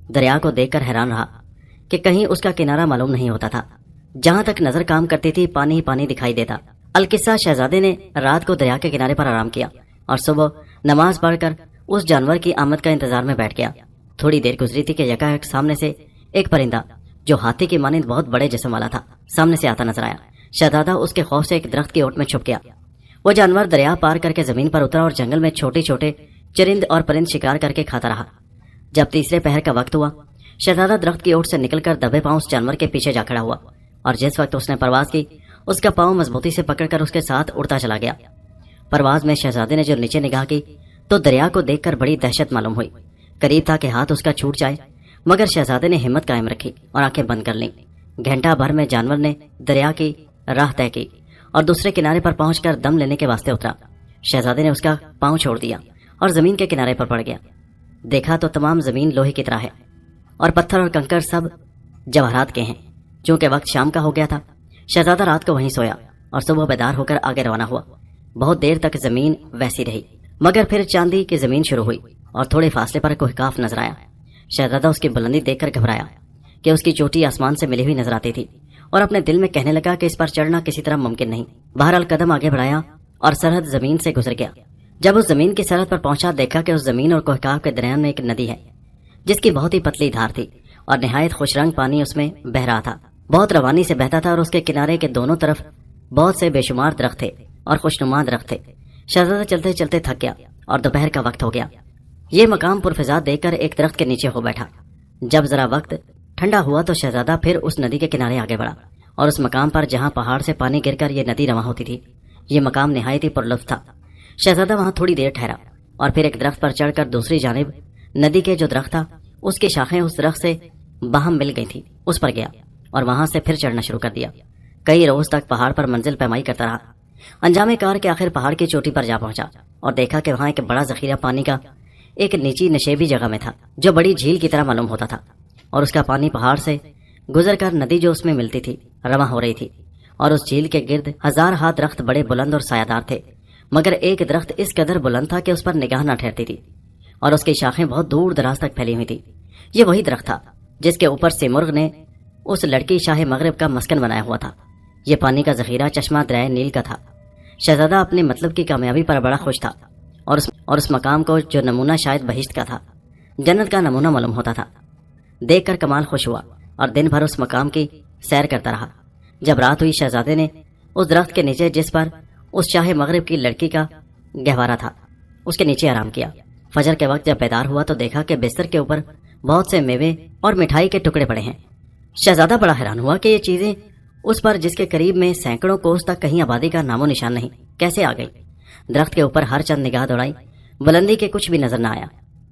دریا کو دیکھ کر حیران رہا کہ کہیں اس کا کنارہ معلوم نہیں ہوتا تھا۔ جہاں تک نظر کام کرتی تھی پانی ہی پانی دکھائی دیتا۔ القصہ شہزادے نے رات کو دریا کے کنارے پر آرام کیا اور صبح نماز پڑھ کر اس جانور کی آمد کا انتظار میں بیٹھ گیا۔ تھوڑی دیر گزری تھی کہ یکایک سامنے سے ایک پرندہ جو ہاتھی کی مانند بہت بڑے جسم والا تھا سامنے سے آتا نظر آیا۔ شہزادہ اس کے خوف سے ایک درخت کی اوٹ میں چھپ گیا۔ وہ جانور دریا پار کر کے زمین پر اترا اور جنگل میں چھوٹے چھوٹے چرند اور پرند شکار کر کے کھاتا رہا۔ جب تیسرے پہر کا وقت ہوا، شہزادہ درخت کی اوٹ سے نکل کر دبے پاؤں اس جانور کے پیچھے جا کھڑا ہوا، اور جس وقت اس نے پرواز کی اس کا پاؤں مضبوطی سے پکڑ کر اس کے ساتھ اڑتا چلا گیا۔ پرواز میں شہزادے نے جو نیچے نگاہ کی تو دریا کو دیکھ کر بڑی دہشت معلوم ہوئی۔ قریب تھا کہ ہاتھ اس کا چھوٹ جائے، مگر شہزادے نے ہمت قائم رکھی اور آنکھیں بند کر لیں۔ گھنٹہ بھر میں جانور نے دریا کی راہ طے کی اور دوسرے کنارے پر پہنچ کر دم لینے کے واسطے اترا۔ شہزادے نے اس کا پاؤں چھوڑ دیا اور زمین کے کنارے پر پڑ گیا۔ دیکھا تو تمام زمین لوہے کی طرح ہے اور پتھر اور کنکر سب جواہرات کے ہیں۔ چونکہ وقت شام کا ہو گیا تھا، شہزادہ رات کو وہیں سویا اور صبح بیدار ہو کر آگے روانہ ہوا۔ بہت دیر تک زمین ویسی رہی، مگر پھر چاندی کی زمین شروع ہوئی اور تھوڑے فاصلے پر کوہ کاف نظر آیا۔ شہزادہ اس کی بلندی دیکھ کر گھبرایا کہ اس کی چوٹی آسمان سے ملی ہوئی نظر آتی تھی، اور اپنے دل میں کہنے لگا کہ اس پر چڑھنا کسی طرح ممکن نہیں۔ بہرحال قدم آگے بڑھایا اور سرحد زمین سے گزر گیا۔ جب اس زمین کی سرحد پر پہنچا، دیکھا کہ اس زمین اور کوہ کاف کے درمیان میں ایک ندی ہے جس کی بہت ہی پتلی دھار تھی اور نہایت خوش رنگ پانی اس میں بہہ رہا تھا۔ بہت روانی سے بہتا تھا اور اس کے کنارے کے دونوں طرف بہت سے بے شمار درخت تھے اور خوشنما درخت تھے۔ شہزادہ چلتے چلتے تھک گیا اور دوپہر کا وقت ہو گیا۔ یہ مقام پرفضا دیکھ کر ایک درخت کے نیچے ہو بیٹھا۔ جب ذرا وقت ٹھنڈا ہوا تو شہزادہ پھر اس ندی کے کنارے آگے بڑھا اور اس مقام پر جہاں پہاڑ سے پانی گر کر یہ ندی رواں ہوتی تھی، یہ مقام نہایت ہی پرلطف تھا۔ شہزادہ وہاں تھوڑی دیر ٹھہرا اور پھر ایک درخت پر چڑھ کر دوسری جانب ندی کے جو درخت تھا اس کی شاخیں اس درخت سے باہم مل گئی تھی، اس پر گیا اور وہاں سے پھر چڑھنا شروع کر دیا۔ کئی روز تک پہاڑ پر منزل پیمائی کرتا رہا۔ انجام کار کے آخر پہاڑ کی چوٹی پر جا پہنچا اور دیکھا کہ وہاں ایک بڑا ذخیرہ پانی کا ایک نیچی نشیبی جگہ میں تھا جو بڑی جھیل کی طرح معلوم ہوتا تھا، اور اس کا پانی پہاڑ سے گزر کر ندی جو اس میں ملتی تھی رواں ہو رہی تھی، اور اس جھیل کے گرد ہزار ہاتھ درخت بڑے بلند اور سایہ دار تھے، مگر ایک درخت اس قدر بلند تھا کہ اس پر نگاہ نہ ٹھہرتی تھی اور اس کی شاخیں بہت دور دراز تک پھیلی ہوئی تھی۔ یہ وہی درخت تھا جس کے اوپر سیمرغ نے اس لڑکی شاہ مغرب کا مسکن بنایا ہوا تھا۔ یہ پانی کا ذخیرہ چشمہ دریائے نیل کا تھا۔ شہزادہ اپنے مطلب کی کامیابی پر بڑا خوش تھا اور اس مقام کو جو نمونہ شاید بہشت کا تھا، جنت کا نمونہ معلوم ہوتا تھا، دیکھ کر کمال خوش ہوا اور دن بھر اس مقام کی سیر کرتا رہا۔ جب رات ہوئی، شہزادے نے اس درخت کے نیچے جس پر اس شاہ مغرب کی لڑکی کا گہوارہ تھا اس کے نیچے آرام کیا۔ فجر کے وقت جب بیدار ہوا تو دیکھا کہ بستر کے اوپر بہت سے میوے اور مٹھائی کے ٹکڑے پڑے ہیں۔ شہزادہ بڑا حیران ہوا کہ یہ چیزیں اس پر جس کے قریب میں سینکڑوں کوس تک کہیں آبادی کا نام و نشان نہیں کیسے آ گئی۔ درخت کے اوپر ہر چند نگاہ دوڑائی، بلندی کے کچھ بھی نظر نہ آیا۔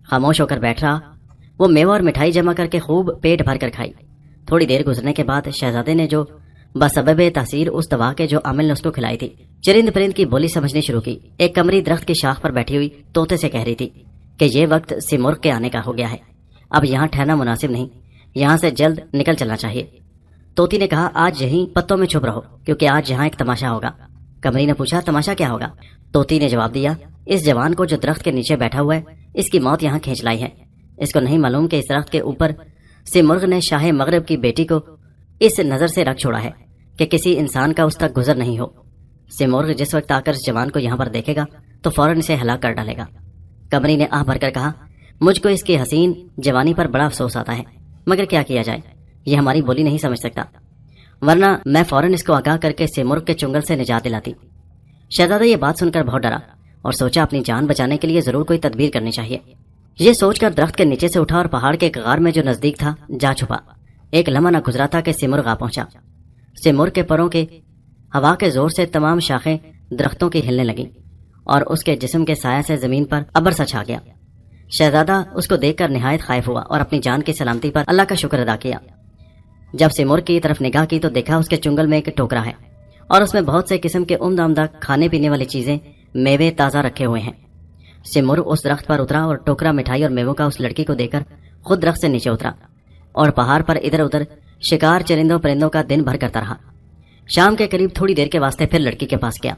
خاموش ہو کر بیٹھ رہا۔ وہ میوہ اور مٹھائی جمع کر کے خوب پیٹ بھر کر کھائی۔ تھوڑی دیر گزرنے کے بعد شہزادے نے جو بسبب تاثیر اس دوا کے جو عامل نے اس کو کھلائی تھی چرند پرند کی بولی سمجھنی شروع کی۔ ایک کمری درخت کی شاخ پر بیٹھی ہوئی طوطے سے کہہ رہی تھی کہ یہ وقت سیمرغ کے آنے کا ہو گیا ہے، اب یہاں ٹھہرنا مناسب نہیں، یہاں سے جلد نکل چلنا چاہیے۔ طوطی نے کہا، آج یہیں پتوں میں چھپ رہو کیونکہ آج یہاں ایک تماشا ہوگا۔ کمری نے پوچھا، تماشا کیا ہوگا؟ طوطی نے جواب دیا، اس جوان کو جو درخت کے نیچے بیٹھا ہوا ہے اس کی موت یہاں کھینچ لائی ہے۔ اس کو نہیں معلوم کہ اس درخت کے اوپر سیمرغ نے شاہ مغرب کی بیٹی کو اس نظر سے رکھ چھوڑا ہے کہ کسی انسان کا اس تک گزر نہیں ہو۔ سیمرغ جس وقت آ کر اس جوان کو یہاں پر دیکھے گا تو فوراً اسے ہلاک کر ڈالے گا۔ کمری نے آہ بھر کر کہا، مجھ کو اس کی حسین جوانی پر بڑا افسوس آتا ہے، مگر کیا کیا جائے، یہ ہماری بولی نہیں سمجھ سکتا، ورنہ میں فوراً اس کو آگاہ کر کے سمرغ کے چنگل سے نجات دلاتی۔ شہزادہ یہ بات سن کر بہت ڈرا اور سوچا اپنی جان بچانے کے لیے ضرور کوئی تدبیر کرنی چاہیے۔ یہ سوچ کر درخت کے نیچے سے اٹھا اور پہاڑ کے ایک غار میں جو نزدیک تھا جا چھپا۔ ایک لمحہ نہ گزرا تھا کہ سمرغ آ پہنچا۔ سمرغ کے پروں کے ہوا کے زور سے تمام شاخیں درختوں کی ہلنے لگیں اور اس کے جسم کے سایہ سے زمین پر ابر سا چھا گیا۔ شہزادہ اس کو دیکھ کر نہایت خائف ہوا اور اپنی جان کی سلامتی پر اللہ کا شکر ادا کیا۔ جب سمرغ کی طرف نگاہ کی تو دیکھا اس کے چنگل میں ایک ٹوکرا ہے اور اس میں بہت سے قسم کے عمدہ عمدہ کھانے پینے والی چیزیں، میوے تازہ رکھے ہوئے ہیں۔ سمرغ اس درخت پر اترا اور ٹوکرا مٹھائی اور میووں کا اس لڑکی کو دے کر خود درخت سے نیچے اترا اور پہاڑ پر ادھر ادھر شکار چرندوں پرندوں کا دن بھر کرتا رہا۔ شام کے قریب تھوڑی دیر کے واسطے پھر لڑکی کے پاس گیا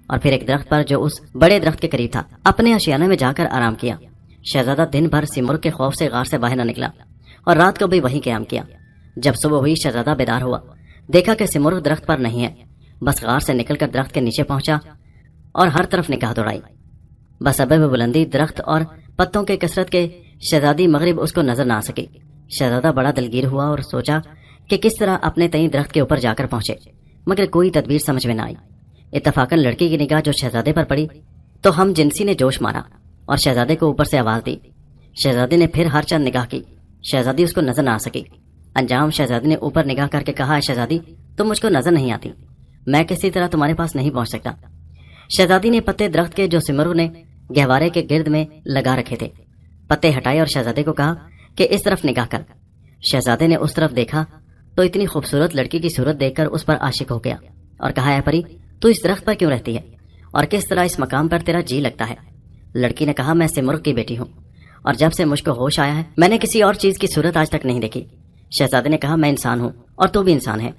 اور پھر ایک درخت پر جو اس بڑے درخت کے قریب تھا اپنے آشیانے میں جا کر آرام کیا۔ شہزادہ دن بھر سمرغ کے خوف سے غار سے باہر نہ نکلا اور رات کو بھی وہیں قیام کیا۔ جب صبح ہوئی شہزادہ بیدار ہوا، دیکھا کہ سمرغ درخت پر نہیں ہے، بس غار سے نکل کر درخت کے نیچے پہنچا اور ہر طرف نگاہ دوڑائی۔ بس سبب بلندی درخت اور پتوں کے کثرت کے شہزادی مغرب اس کو نظر نہ آ سکی۔ شہزادہ بڑا دلگیر ہوا اور سوچا کہ کس طرح اپنے تئیں درخت کے اوپر جا کر پہنچے، مگر کوئی تدبیر سمجھ میں نہ آئی۔ اتفاقاً لڑکی کی نگاہ جو شہزادے پر پڑی تو ہم جنسی نے جوش مارا اور شہزادے کو اوپر سے آواز دی۔ شہزادے نے پھر ہر چند نگاہ کی، شہزادی اس کو نظر نہ آ سکی۔ انجام شہزادی نے اوپر نگاہ کر کے کہا، شہزادی تم مجھ کو نظر نہیں آتی، میں کسی طرح تمہارے پاس نہیں پہنچ سکتا۔ شہزادی نے پتے درخت کے جو سمرغ نے گہوارے کے گرد میں لگا رکھے تھے پتے ہٹائے اور شہزادے کو کہا کہ اس طرف نگاہ کر۔ شہزادے نے اس طرف دیکھا تو اتنی خوبصورت لڑکی کی صورت دیکھ کر اس پر عاشق ہو گیا اور کہا، اے پری تو اس درخت پر کیوں رہتی ہے اور کس طرح اس مقام پر تیرا جی لگتا ہے؟ لڑکی نے کہا، میں سمرغ کی بیٹی ہوں اور جب سے مجھ کو ہوش آیا ہے میں نے کسی اور چیز کی صورت آج تک نہیں دیکھی۔ شہزادے نے کہا، میں انسان ہوں اور تو بھی انسان ہے،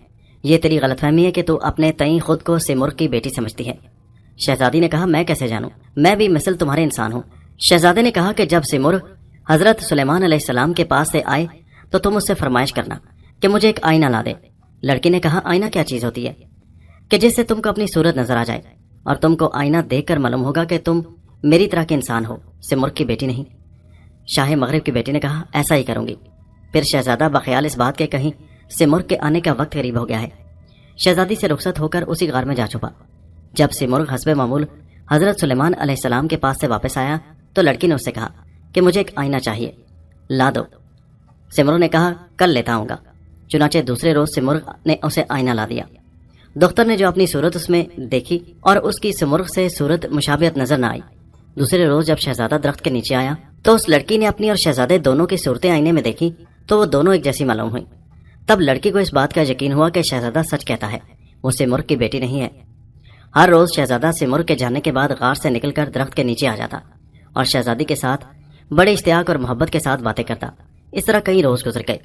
یہ تیری غلط فہمی ہے کہ تو اپنے تئیں خود کو سمرغ کی بیٹی سمجھتی ہے۔ شہزادی نے کہا، میں کیسے جانوں، میں بھی مثل تمہارے انسان ہوں۔ شہزادے نے کہا کہ جب سمرغ حضرت سلیمان علیہ السلام کے پاس سے آئے تو تم اس سے فرمائش کرنا کہ مجھے ایک آئینہ لا دے۔ لڑکی نے کہا، آئینہ کیا چیز ہوتی ہے کہ جس سے تم کو اپنی صورت نظر آ جائے اور تم کو آئینہ دیکھ کر معلوم ہوگا کہ تم میری طرح کے انسان ہو، سمرغ کی بیٹی نہیں۔ شاہ مغرب کی بیٹی نے کہا، ایسا ہی کروں گی۔ پھر شہزادہ بخیال اس بات کے کہیں سمرغ کے آنے کا وقت قریب ہو گیا ہے، شہزادی سے رخصت ہو کر اسی غار میں جا چھپا۔ جب سمرغ حسب معمول حضرت سلیمان علیہ السلام کے پاس سے واپس آیا تو لڑکی نے اس سے کہا کہ مجھے ایک آئینہ چاہیے، لا دو۔ سمرغ نے کہا، کل لیتا ہوں گا۔ چنانچہ دوسرے روز سمرغ نے اسے آئینہ لا دیا۔ دختر نے جو اپنی صورت اس میں دیکھی اور اس کی سمرغ سے صورت مشابہت نظر نہ آئی۔ دوسرے روز جب شہزادہ درخت کے نیچے آیا تو اس لڑکی نے اپنی اور شہزادے دونوں کی صورتیں آئینے میں دیکھی تو وہ دونوں ایک جیسی معلوم ہوئی۔ تب لڑکی کو اس بات کا یقین ہوا کہ شہزادہ سچ کہتا ہے، وہ سمرغ کی بیٹی نہیں ہے۔ ہر روز شہزادہ سمرغ کے جانے کے بعد غار سے نکل کر درخت کے نیچے آ جاتا اور شہزادی کے ساتھ بڑے اشتیاق اور محبت کے ساتھ باتیں کرتا۔ اس طرح کئی روز گزر گئے۔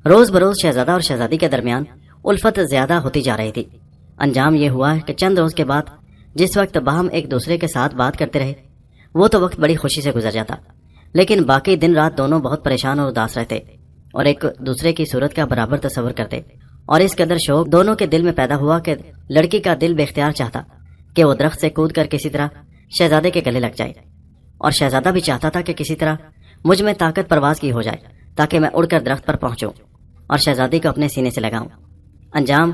روز بروز شہزادہ اور شہزادی کے درمیان الفت زیادہ ہوتی جا رہی تھی۔ انجام یہ ہوا کہ چند روز کے بعد جس وقت باہم ایک دوسرے کے ساتھ بات کرتے رہے وہ تو وقت بڑی خوشی سے گزر جاتا، لیکن باقی دن رات دونوں بہت پریشان اور اداس رہتے اور ایک دوسرے کی صورت کا برابر تصور کرتے، اور اس قدر شوق دونوں کے دل میں پیدا ہوا کہ لڑکی کا دل بے اختیار چاہتا کہ وہ درخت سے کود کر کسی طرح شہزادے کے گلے لگ جائے، اور شہزادہ بھی چاہتا تھا کہ کسی طرح مجھ میں طاقت پرواز کی ہو جائے تاکہ میں اڑ کر درخت پر پہنچوں اور شہزادی کو اپنے سینے سے لگاؤں۔ انجام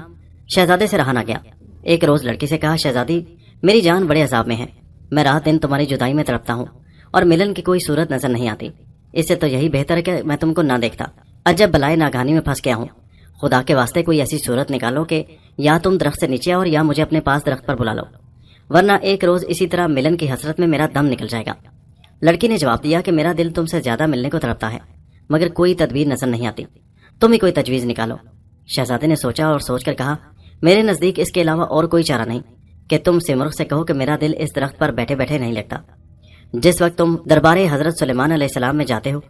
شہزادے سے رہا نہ گیا۔ ایک روز لڑکی سے کہا، شہزادی میری جان بڑے عذاب میں ہے، میں رات دن تمہاری جدائی میں تڑپتا ہوں اور ملن کی کوئی صورت نظر نہیں آتی، اس سے تو یہی بہتر ہے کہ میں تم کو نہ دیکھتا، عجب بلائے ناگہانی میں پھنس گیا ہوں، خدا کے واسطے کوئی ایسی صورت نکالو کہ یا تم درخت سے نیچے آؤ یا مجھے اپنے پاس درخت پر بلا لو، ورنہ ایک روز اسی طرح ملن کی حسرت میں میرا دم نکل جائے گا۔ لڑکی نے جواب دیا کہ میرا دل تم سے زیادہ ملنے کو تڑپتا ہے مگر کوئی تدبیر نظر نہیں آتی، تم ہی کوئی تجویز نکالو۔ شہزادے نے سوچا اور سوچ کر کہا، میرے نزدیک اس کے علاوہ اور کوئی چارہ نہیں کہ تم سمرغ سے کہو کہ میرا دل اس درخت پر بیٹھے بیٹھے نہیں لگتا، جس وقت تم دربار حضرت سلیمان علیہ السلام میں جاتے ہو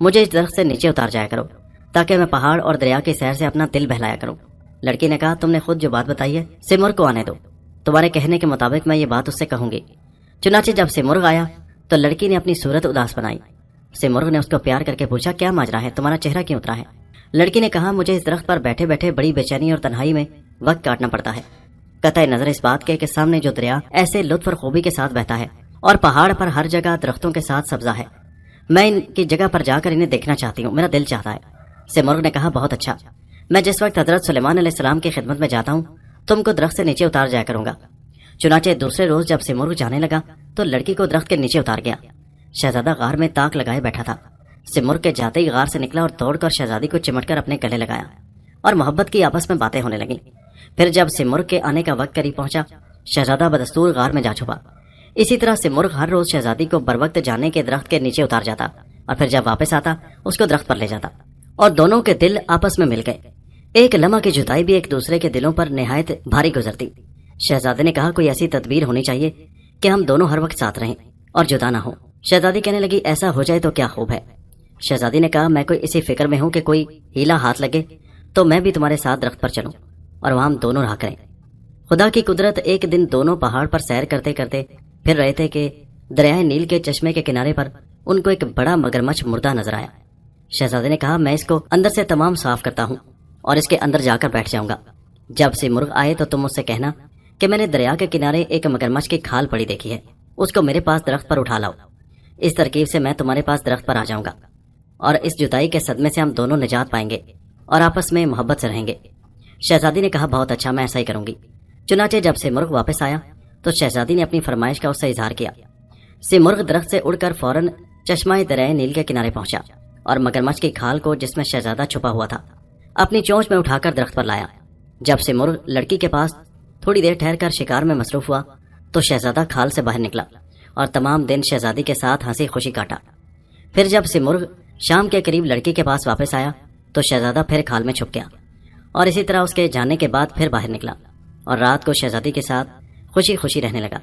مجھے اس درخت سے نیچے اتار جایا کرو تاکہ میں پہاڑ اور دریا کی سیر سے اپنا دل بہلایا کروں۔ لڑکی نے کہا، تم نے خود جو بات بتائی ہے سمرغ کو آنے دو، تمہارے کہنے کے مطابق میں یہ بات اس سے کہوں گی۔ چنانچہ جب سمرغ آیا تو لڑکی نے اپنی صورت اداس بنائی۔ سمرغ نے اس کو پیار کر کے پوچھا، کیا ماجرا ہے، تمہارا چہرہ کیوں اترا ہے؟ لڑکی نے کہا، مجھے اس درخت پر بیٹھے بیٹھے بڑی بے چینی اور تنہائی میں وقت کاٹنا پڑتا ہے، قطع نظر اس بات کے کہ سامنے جو دریا ایسے لطف اور خوبی کے ساتھ بہتا ہے اور پہاڑ پر ہر جگہ درختوں کے ساتھ سبزہ ہے، میں ان کی جگہ پر جا کر انہیں دیکھنا چاہتی ہوں، میرا دل چاہتا ہے۔ سمرغ نے کہا بہت اچھا، میں جس وقت حضرت سلیمان علیہ السلام کی خدمت میں جاتا ہوں تم کو درخت سے نیچے اتار جایا کروں گا۔ چنانچہ دوسرے روز جب سمرغ جانے لگا تو لڑکی کو درخت کے نیچے اتار گیا۔ شہزادہ غار میں تاک لگائے بیٹھا تھا۔ سمرغ کے جاتے ہی غار سے نکلا اور دوڑ کر شہزادی کو چمٹ کر اپنے گلے لگایا اور محبت کی آپس میں باتیں ہونے لگیں۔ پھر جب سمرغ کے آنے کا وقت قریب پہنچا، شہزادہ بدستور غار میں جا چھپا۔ اسی طرح سمرغ ہر روز شہزادی کو بروقت جانے کے درخت کے نیچے اتار جاتا اور پھر جب واپس آتا اس کو درخت پر لے جاتا اور دونوں کے دل آپس میں مل گئے۔ ایک لمحہ کی جدائی بھی ایک دوسرے کے دلوں پر نہایت بھاری گزرتی۔ شہزادے نے کہا کوئی ایسی تدبیر ہونی چاہیے کہ ہم دونوں ہر وقت ساتھ رہیں اور جدا نہ ہوں۔ شہزادی کہنے لگی ایسا ہو جائے تو کیا خوب ہے۔ شہزادی نے کہا میں کوئی اسی فکر میں ہوں کہ کوئی ہیلا ہاتھ لگے تو میں بھی تمہارے ساتھ درخت پر چلوں اور وہاں ہم دونوں رہا کریں۔ خدا کی قدرت، ایک دن دونوں پہاڑ پر سیر کرتے کرتے پھر رہے تھے کہ دریائے نیل کے چشمے کے کنارے پر ان کو ایک بڑا مگرمچھ مردہ نظر آیا۔ شہزادے نے کہا میں اس کو اندر سے تمام صاف کرتا ہوں اور اس کے اندر جا کر بیٹھ جاؤں گا۔ جب سمرغ آئے تو تم مجھ سے کہنا کہ میں نے دریا کے کنارے ایک مگرمچھ کی کھال پڑی دیکھی ہے، اس کو میرے پاس درخت پر اٹھا لاؤ۔ اس ترکیب سے میں تمہارے پاس درخت پر آ جاؤں گا اور اس جدائی کے صدمے سے ہم دونوں نجات پائیں گے اور آپس میں محبت سے رہیں گے۔ شہزادی نے کہا بہت اچھا، میں ایسا ہی کروں گی۔ چنانچہ جب سمرغ واپس آیا تو شہزادی نے اپنی فرمائش کا اس سے اظہار کیا۔ سمرغ درخت سے اڑ کر فوراً چشمہ دریائے نیل کے کنارے پہنچا اور مگرمچھ کی کھال کو جس میں شہزادہ چھپا ہوا تھا اپنی چونچ میں اٹھا کر درخت پر لایا۔ جب سمرغ لڑکی کے پاس تھوڑی دیر ٹھہر کر شکار میں مصروف ہوا تو شہزادہ کھال سے باہر نکلا اور تمام دن شہزادی کے ساتھ ہنسی خوشی کاٹا۔ پھر جب سمرغ شام کے قریب لڑکی کے پاس واپس آیا تو شہزادہ پھر کھال میں چھپ گیا اور اسی طرح اس کے جانے کے بعد پھر باہر نکلا اور رات کو شہزادی کے ساتھ خوشی خوشی رہنے لگا۔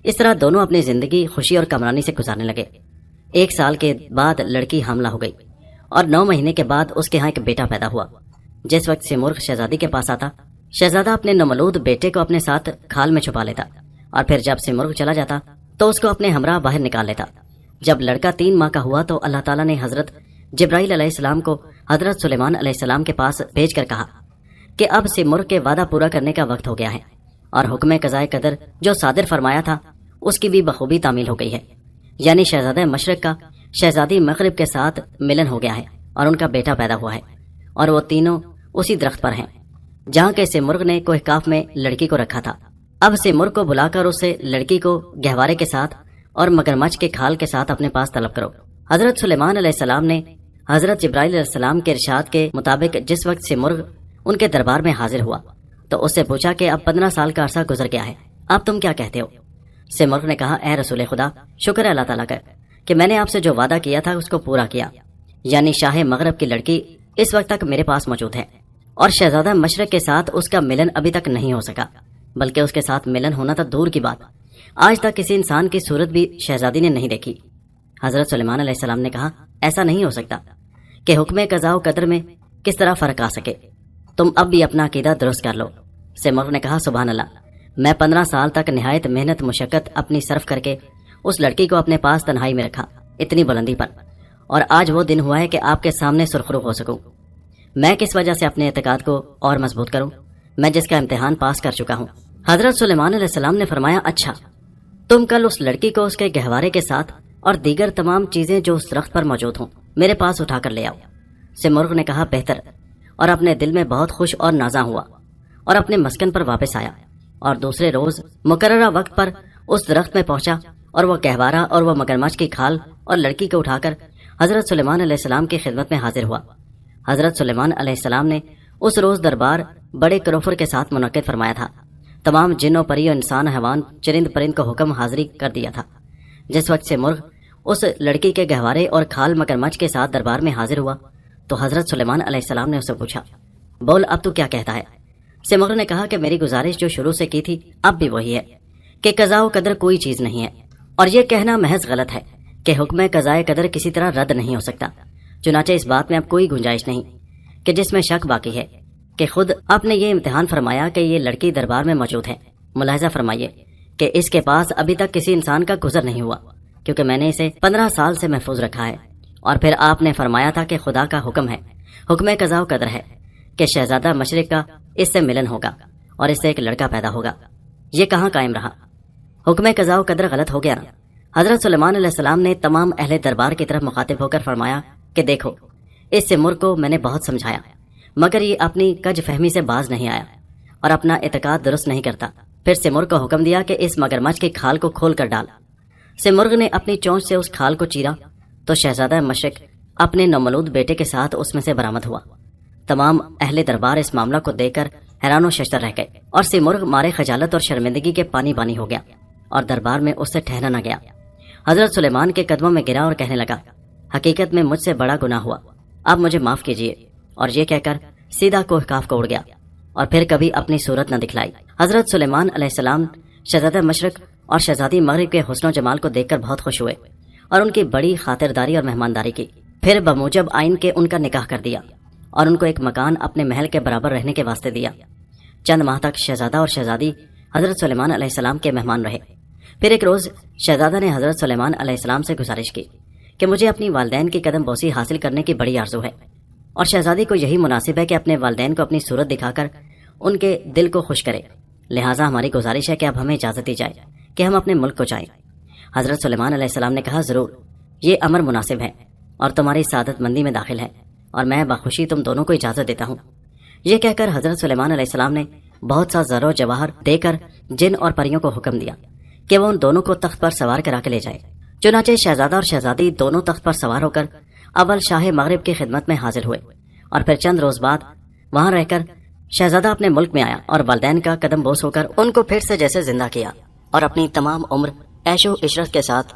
اس طرح دونوں اپنی زندگی خوشی اور کمرانی سے گزارنے لگے۔ 1 سال کے بعد لڑکی حاملہ ہو گئی اور 9 مہینے کے بعد اس کے ہاں ایک بیٹا پیدا ہوا۔ جس وقت سمرغ شہزادی کے پاس آتا، شہزادہ اپنے نومولود بیٹے کو اپنے ساتھ کھال میں چھپا لیتا اور پھر جب سمرغ چلا جاتا تو اس کو اپنے ہمراہ باہر نکال لیتا۔ جب لڑکا 3 ماہ کا ہوا تو اللہ تعالیٰ نے حضرت جبرائیل علیہ السلام کو حضرت سلیمان علیہ السلام کے پاس بھیج کر کہا کہ اب سمرغ کے وعدہ پورا کرنے کا وقت ہو گیا ہے اور حکم قضائے قدر جو صادر فرمایا تھا اس کی بھی بخوبی تعمیل ہو گئی ہے، یعنی شہزادہ مشرق کا شہزادی مغرب کے ساتھ ملن ہو گیا ہے اور ان کا بیٹا پیدا ہوا ہے اور وہ تینوں اسی درخت پر ہیں جہاں کے سمرغ نے کوہ کاف میں لڑکی کو رکھا تھا۔ اب سمرغ کو بلا کر اسے لڑکی کو گہوارے کے ساتھ اور مگرمچھ کے کھال کے ساتھ اپنے پاس طلب کرو۔ حضرت سلیمان علیہ السلام نے حضرت جبرائیل علیہ السلام کے ارشاد کے مطابق جس وقت سمرغ ان کے دربار میں حاضر ہوا تو اس سے پوچھا کہ اب 15 سال کا عرصہ گزر گیا ہے، اب تم کیا کہتے ہو؟ سمرغ نے کہا اے رسول خدا، شکر ہے اللہ تعالیٰ کا کہ میں نے آپ سے جو وعدہ کیا تھا اس کو پورا کیا، یعنی شاہ مغرب کی لڑکی اس وقت تک میرے پاس موجود ہے اور شہزادہ مشرق کے ساتھ اس کا ملن ابھی تک نہیں ہو سکا، بلکہ اس کے ساتھ ملن ہونا تو دور کی بات، آج تک کسی انسان کی صورت بھی شہزادی نے نہیں دیکھی۔ حضرت سلیمان علیہ السلام نے کہا ایسا نہیں ہو سکتا کہ حکم قضاء و قدر میں کس طرح فرق آ سکے، تم اب بھی اپنا عقیدہ درست کر لو۔ سمرغ نے کہا سبحان اللہ، میں 15 سال تک نہایت محنت مشقت اپنی صرف کر کے اس لڑکی کو اپنے پاس تنہائی میں رکھا اتنی بلندی پر، اور آج وہ دن ہوا ہے کہ آپ کے سامنے سرخرو ہو سکوں۔ میں کس وجہ سے اپنے اعتقاد کو اور مضبوط کروں، میں جس کا امتحان پاس کر چکا ہوں۔ حضرت سلیمان علیہ السلام نے فرمایا اچھا، تم کل اس لڑکی کو اس کے گہوارے کے ساتھ اور دیگر تمام چیزیں جو اس درخت پر موجود ہوں میرے پاس اٹھا کر لے آؤ۔ سمرغ نے کہا بہتر، اور اپنے دل میں بہت خوش اور نازاں ہوا اور اپنے مسکن پر واپس آیا اور دوسرے روز مقررہ وقت پر اس درخت میں پہنچا اور وہ گہوارہ اور وہ مگرمچھ کی کھال اور لڑکی کو اٹھا کر حضرت سلیمان علیہ السلام کی خدمت میں حاضر ہوا۔ حضرت سلیمان علیہ السلام نے اس روز دربار بڑے کروفر کے ساتھ منعقد فرمایا تھا۔ تمام جن و پری و انسان حیوان چرند پرند کو حکم حاضری کر دیا تھا۔ جس وقت سمرغ اس لڑکی کے گہوارے اور کھال مگرمچھ کے ساتھ دربار میں حاضر ہوا تو حضرت سلیمان علیہ السلام نے اسے پوچھا بول اب تو کیا کہتا ہے؟ سمرغ نے کہا کہ میری گزارش جو شروع سے کی تھی اب بھی وہی ہے کہ قضاء و قدر کوئی چیز نہیں ہے، اور یہ کہنا محض غلط ہے کہ حکم قضاء قدر کسی طرح رد نہیں ہو سکتا۔ چنانچہ اس بات میں اب کوئی گنجائش نہیں کہ جس میں شک باقی ہے کہ خود آپ نے یہ امتحان فرمایا کہ یہ لڑکی دربار میں موجود ہے۔ ملاحظہ فرمائیے کہ اس کے پاس ابھی تک کسی انسان کا گزر نہیں ہوا، کیونکہ میں نے اسے 15 سال سے محفوظ رکھا ہے، اور پھر آپ نے فرمایا تھا کہ خدا کا حکم ہے، حکم قضاء و قدر ہے کہ شہزادہ مشرق کا اس سے ملن ہوگا اور اس سے ایک لڑکا پیدا ہوگا۔ یہ کہاں قائم رہا؟ حکم قضاء و قدر غلط ہو گیا نا؟ حضرت سلیمان علیہ السلام نے تمام اہل دربار کی طرف مخاطب ہو کر فرمایا کہ دیکھو، اس سمر کو میں نے بہت سمجھایا، مگر یہ اپنی کج فہمی سے باز نہیں آیا اور اپنا اعتقاد درست نہیں کرتا۔ پھر سمر کو حکم دیا کہ اس مگرمچھ کی کھال کو کھول کر ڈال۔ سمرغ نے اپنی چونچ سے اس کھال کو چیرا تو شہزادہ مشرق اپنے نومولود بیٹے کے ساتھ اس میں سے برآمد ہوا۔ تمام اہل دربار اس معاملہ کو دیکھ کر حیران و ششدر رہ گئے اور سمرغ مارے خجالت اور شرمندگی کے پانی پانی ہو گیا اور دربار میں اس سے ٹھہرا نہ گیا۔ حضرت سلیمان کے قدموں میں گرا اور کہنے لگا، حقیقت میں مجھ سے بڑا گناہ ہوا، اب مجھے معاف کیجیے، اور یہ کہہ کر سیدھا کوہ کاف کو اڑ گیا اور پھر کبھی اپنی صورت نہ دکھلائی۔ حضرت سلیمان علیہ السلام شہزادہ مشرق اور شہزادی مغرب کے حسن و جمال کو دیکھ کر بہت خوش ہوئے اور ان کی بڑی خاطرداری اور مہمانداری کی۔ پھر بموجب آئین کے ان کا نکاح کر دیا اور ان کو ایک مکان اپنے محل کے برابر رہنے کے واسطے دیا۔ چند ماہ تک شہزادہ اور شہزادی حضرت سلیمان علیہ السلام کے مہمان رہے۔ پھر ایک روز شہزادہ نے حضرت سلیمان علیہ السلام سے گزارش کی کہ مجھے اپنی والدین کی قدم بوسی حاصل کرنے کی بڑی آرزو ہے، اور شہزادی کو یہی مناسب ہے کہ اپنے والدین کو اپنی صورت دکھا کر ان کے دل کو خوش کرے، لہٰذا ہماری گزارش ہے کہ اب ہمیں اجازت دی جائے کہ ہم اپنے ملک کو جائیں۔ حضرت سلیمان علیہ السلام نے کہا، ضرور، یہ امر مناسب ہے اور تمہاری سعادت مندی میں داخل ہے، اور میں بخوشی تم دونوں کو اجازت دیتا ہوں۔ یہ کہہ کر حضرت سلیمان علیہ السلام نے بہت سا زر و جواہر دے کر جن اور پریوں کو حکم دیا کہ وہ ان دونوں کو تخت پر سوار کرا کے لے جائے۔ چنانچہ شہزادہ اور شہزادی دونوں تخت پر سوار ہو کر اول شاہ مغرب کی خدمت میں حاضر ہوئے، اور پھر چند روز بعد وہاں رہ کر شہزادہ اپنے ملک میں آیا اور والدین کا قدم بوس ہو کر ان کو پھر سے جیسے زندہ کیا اور اپنی تمام عمر عیش و عشرت کے ساتھ